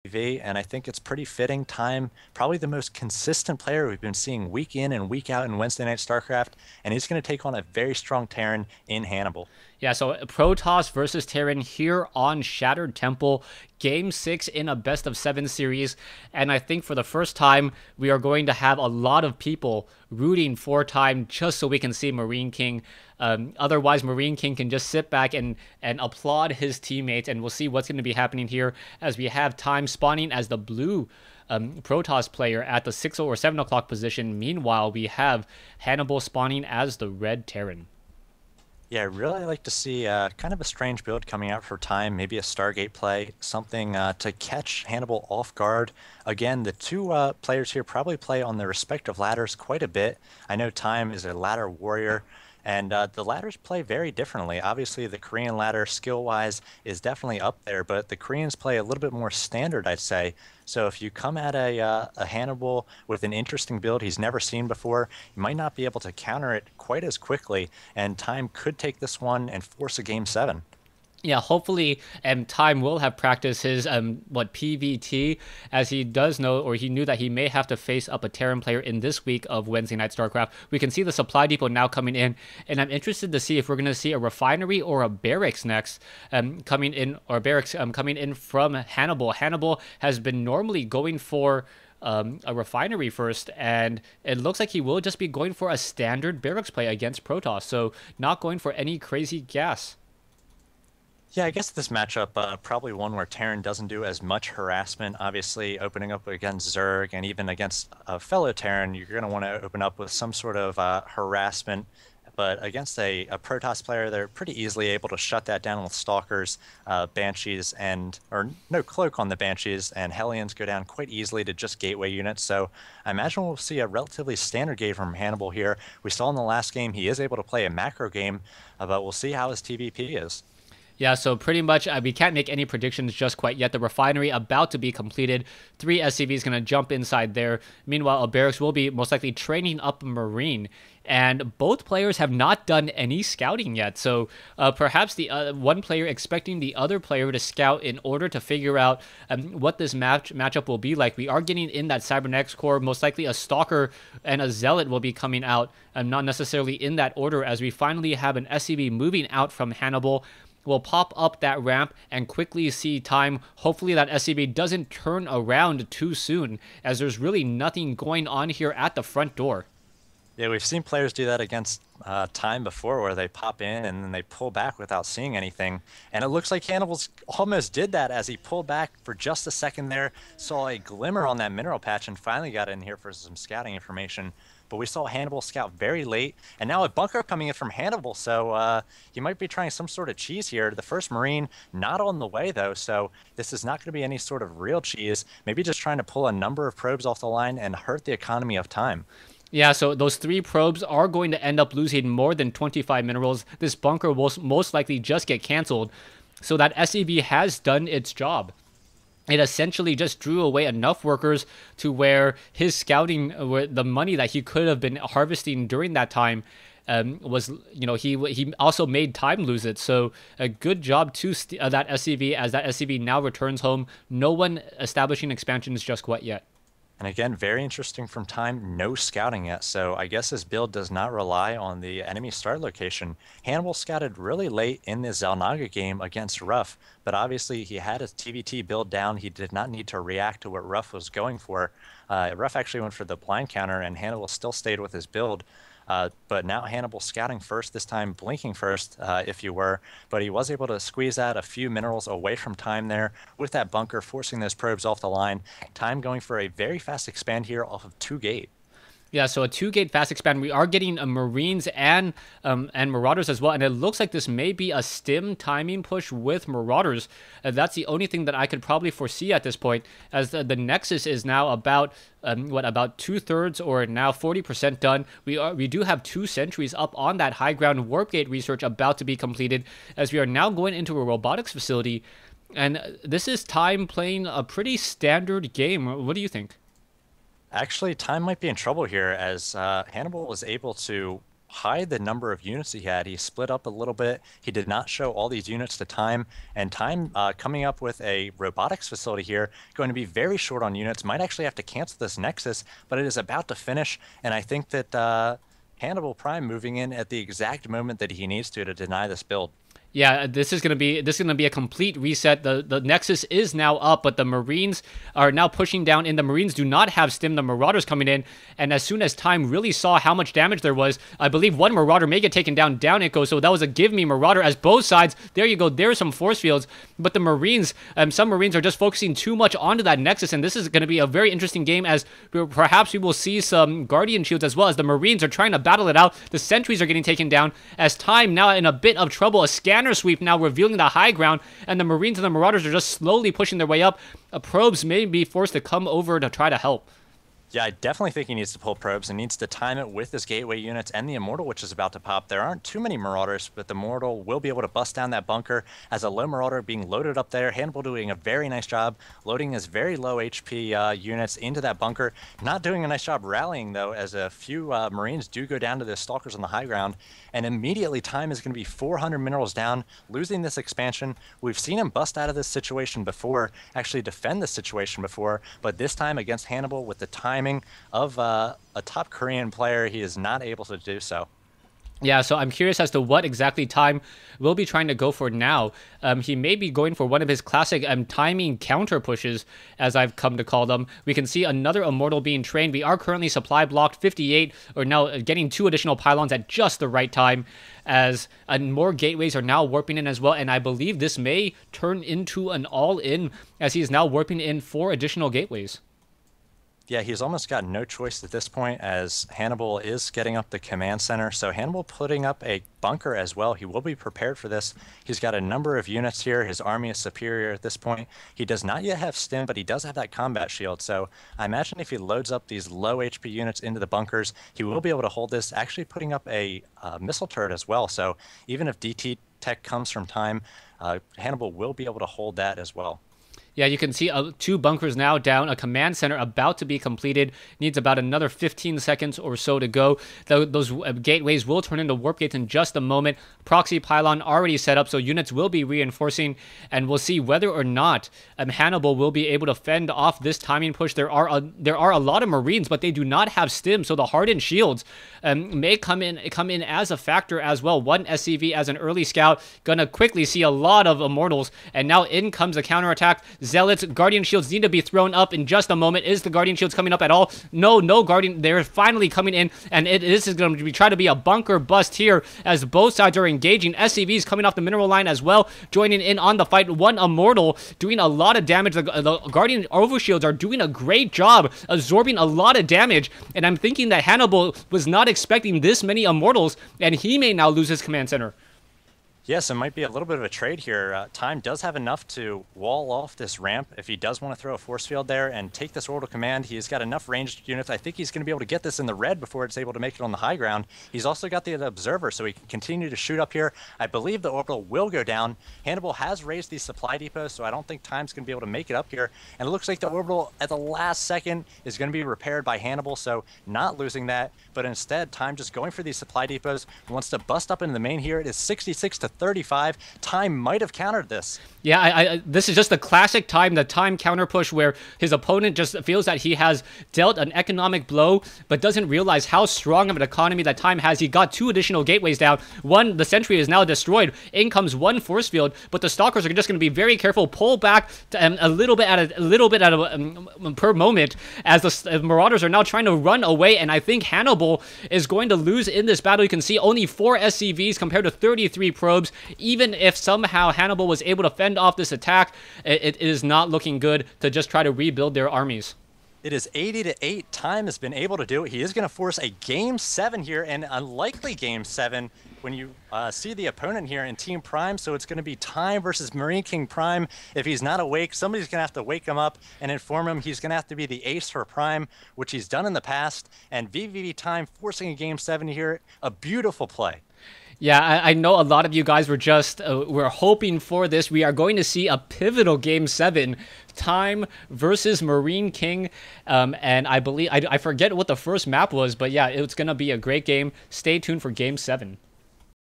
V, and I think it's pretty fitting. Time, probably the most consistent player we've been seeing week in and week out in Wednesday Night StarCraft, and he's going to take on a very strong Terran in Hannibal. Yeah, so Protoss versus Terran here on Shattered Temple, Game 6 in a best of 7 series. And I think for the first time, we are going to have a lot of people rooting for Time just so we can see Marine King. Otherwise, Marine King can just sit back and applaud his teammates, and we'll see what's going to be happening here as we have Time spawning as the blue Protoss player at the 6 or 7 o'clock position. Meanwhile, we have Hannibal spawning as the red Terran. Yeah, I really like to see kind of a strange build coming out for Time, maybe a Stargate play, something to catch Hannibal off guard. Again, the two players here probably play on their respective ladders quite a bit. I know Time is a ladder warrior, and the ladders play very differently. Obviously, the Korean ladder, skill-wise, is definitely up there, but the Koreans play a little bit more standard, I'd say. So if you come at a Hannibal with an interesting build he's never seen before, you might not be able to counter it quite as quickly, and Time could take this one and force a game 7. Yeah, hopefully, Time will have practiced his PVT, as he does know, or he knew that he may have to face up a Terran player in this week of Wednesday Night StarCraft. We can see the supply depot now coming in, and I'm interested to see if we're going to see a refinery or a barracks next coming in, or barracks coming in from Hannibal. Hannibal has been normally going for a refinery first, and it looks like he will just be going for a standard barracks play against Protoss, so not going for any crazy gas. Yeah, I guess this matchup, probably one where Terran doesn't do as much harassment. Obviously, opening up against Zerg and even against a fellow Terran, you're going to want to open up with some sort of harassment. But against a Protoss player, they're pretty easily able to shut that down with Stalkers, Banshees, or no cloak on the Banshees, and Hellions go down quite easily to just gateway units. So I imagine we'll see a relatively standard game from Hannibal here. We saw in the last game he is able to play a macro game, but we'll see how his TVP is. Yeah, so pretty much we can't make any predictions just quite yet. The refinery about to be completed. 3 SCVs going to jump inside there. Meanwhile, a barracks will be most likely training up a Marine. And both players have not done any scouting yet. So perhaps the one player expecting the other player to scout in order to figure out what this matchup will be like. We are getting in that Cybernetics core. Most likely a Stalker and a Zealot will be coming out. Not necessarily in that order, as we finally have an SCV moving out from Hannibal. Will pop up that ramp and quickly see Time. Hopefully that SCV doesn't turn around too soon, as there's really nothing going on here at the front door. Yeah, we've seen players do that against Time before, where they pop in and then they pull back without seeing anything. And it looks like Hannibal's almost did that as he pulled back for just a second there, saw a glimmer on that mineral patch, and finally got in here for some scouting information. But we saw Hannibal scout very late, and now a bunker coming in from Hannibal, so he might be trying some sort of cheese here. The first Marine not on the way, though, so this is not going to be any sort of real cheese. Maybe just trying to pull a number of probes off the line and hurt the economy of Time. Yeah, so those 3 probes are going to end up losing more than 25 minerals. This bunker will most likely just get canceled, so that SCV has done its job. It essentially just drew away enough workers to where his scouting, the money that he could have been harvesting during that time, was, he also made Time lose it. So a good job to that SCV, as that SCV now returns home. No one establishing expansions just quite yet. And again, very interesting from Time, no scouting yet, so I guess his build does not rely on the enemy start location. Hannibal scouted really late in the Xel'Naga game against Ruff, but obviously he had his TVT build down. He did not need to react to what Ruff was going for. Ruff actually went for the blind counter, and Hannibal still stayed with his build. But now Hannibal scouting first, this time blinking first, if you were. But he was able to squeeze out a few minerals away from Time there with that bunker, forcing those probes off the line. Time going for a very fast expand here off of 2 gate. Yeah, so a 2-gate fast expand. We are getting Marines and Marauders as well, and it looks like this may be a stim timing push with Marauders. That's the only thing that I could probably foresee at this point, as the Nexus is now about about 2/3 or now 40% done. We do have 2 sentries up on that high ground. Warp gate research about to be completed, as we are now going into a robotics facility, and this is Time playing a pretty standard game. What do you think? Actually, Time might be in trouble here, as Hannibal was able to hide the number of units he had. He split up a little bit. He did not show all these units to Time, and Time coming up with a robotics facility here, going to be very short on units, might actually have to cancel this Nexus, but it is about to finish, and I think that Hannibal Prime moving in at the exact moment that he needs to deny this build. Yeah, this is gonna be a complete reset. The Nexus is now up, but the Marines are now pushing down, and the Marines do not have stim. The Marauders coming in, and as soon as Time really saw how much damage there was, I believe one Marauder may get taken down. Down it goes. So that was a give me Marauder as both sides. There you go. There's some force fields, but the Marines, some Marines are just focusing too much onto that Nexus, and this is going to be a very interesting game as perhaps we will see some Guardian shields as well as the Marines are trying to battle it out. The sentries are getting taken down as Time now in a bit of trouble. A scanner sweep now revealing the high ground, and the Marines and the Marauders are just slowly pushing their way up. Probes may be forced to come over to try to help. Yeah, I definitely think he needs to pull probes and needs to time it with his gateway units and the Immortal, which is about to pop. There aren't too many Marauders, but the Immortal will be able to bust down that bunker as a low Marauder being loaded up there. Hannibal doing a very nice job loading his very low HP units into that bunker. Not doing a nice job rallying, though, as a few Marines do go down to the Stalkers on the high ground. And immediately Time is going to be 400 minerals down, losing this expansion. We've seen him bust out of this situation before, actually defend this situation before, but this time against Hannibal with the timing of a top Korean player, he is not able to do so. Yeah, so I'm curious as to what exactly Time will be trying to go for now. He may be going for one of his classic timing counter pushes, as I've come to call them. We can see another Immortal being trained. We are currently supply blocked 58, or now getting 2 additional pylons at just the right time, as more gateways are now warping in as well. And I believe this may turn into an all-in, as he is now warping in 4 additional gateways. Yeah, he's almost got no choice at this point as Hannibal is getting up the command center. So Hannibal putting up a bunker as well. He will be prepared for this. He's got a number of units here. His army is superior at this point. He does not yet have stim, but he does have that combat shield. So I imagine if he loads up these low HP units into the bunkers, he will be able to hold this, actually putting up a missile turret as well. So even if DT tech comes from Time, Hannibal will be able to hold that as well. Yeah, you can see 2 bunkers now down. A command center about to be completed. Needs about another 15 seconds or so to go. Those gateways will turn into warp gates in just a moment. Proxy pylon already set up, so units will be reinforcing, and we'll see whether or not Hannibal will be able to fend off this timing push. There are a lot of Marines, but they do not have stim, so the hardened shields may come in as a factor as well. One SCV as an early scout, gonna quickly see a lot of Immortals, and now in comes a counterattack. Zealots, Guardian Shields need to be thrown up in just a moment. Is the Guardian Shields coming up at all? No Guardian. They're finally coming in, and this is going to try to be a bunker bust here as both sides are engaging. SCVs coming off the mineral line as well, joining in on the fight. One Immortal doing a lot of damage. The Guardian Overshields are doing a great job absorbing a lot of damage, and I'm thinking that Hannibal was not expecting this many Immortals, and he may now lose his command center. Yes, it might be a little bit of a trade here. Time does have enough to wall off this ramp if he does want to throw a force field there and take this orbital command. He's got enough ranged units. I think he's going to be able to get this in the red before it's able to make it on the high ground. He's also got the observer, so he can continue to shoot up here. I believe the orbital will go down. Hannibal has raised these supply depots, so I don't think Time's going to be able to make it up here. And it looks like the orbital at the last second is going to be repaired by Hannibal, so not losing that, but instead Time just going for these supply depots, wants to bust up into the main here. It is 66 to 35. Time might have countered this. Yeah, this is just the classic the Time counter push where his opponent just feels that he has dealt an economic blow, but doesn't realize how strong of an economy that Time has. He got 2 additional gateways down. One, the sentry is now destroyed. In comes 1 force field, but the Stalkers are just going to be very careful, pull back a little bit per moment as the Marauders are now trying to run away, and I think Hannibal is going to lose in this battle. You can see only 4 SCVs compared to 33 probes. Even if somehow Hannibal was able to fend off this attack, it is not looking good to just try to rebuild their armies. It is 80 to 8. Time has been able to do it. He is going to force a Game 7 here, an unlikely Game 7 when you see the opponent here in Team Prime. So it's going to be Time versus Marine King Prime. If he's not awake, somebody's going to have to wake him up and inform him he's going to have to be the ace for Prime, which he's done in the past. And vVvG Time forcing a Game 7 here, a beautiful play. Yeah, I know a lot of you guys were just we're hoping for this. We are going to see a pivotal Game 7, Time versus Marine King, and I believe I forget what the first map was, but yeah, it's gonna be a great game. Stay tuned for Game 7.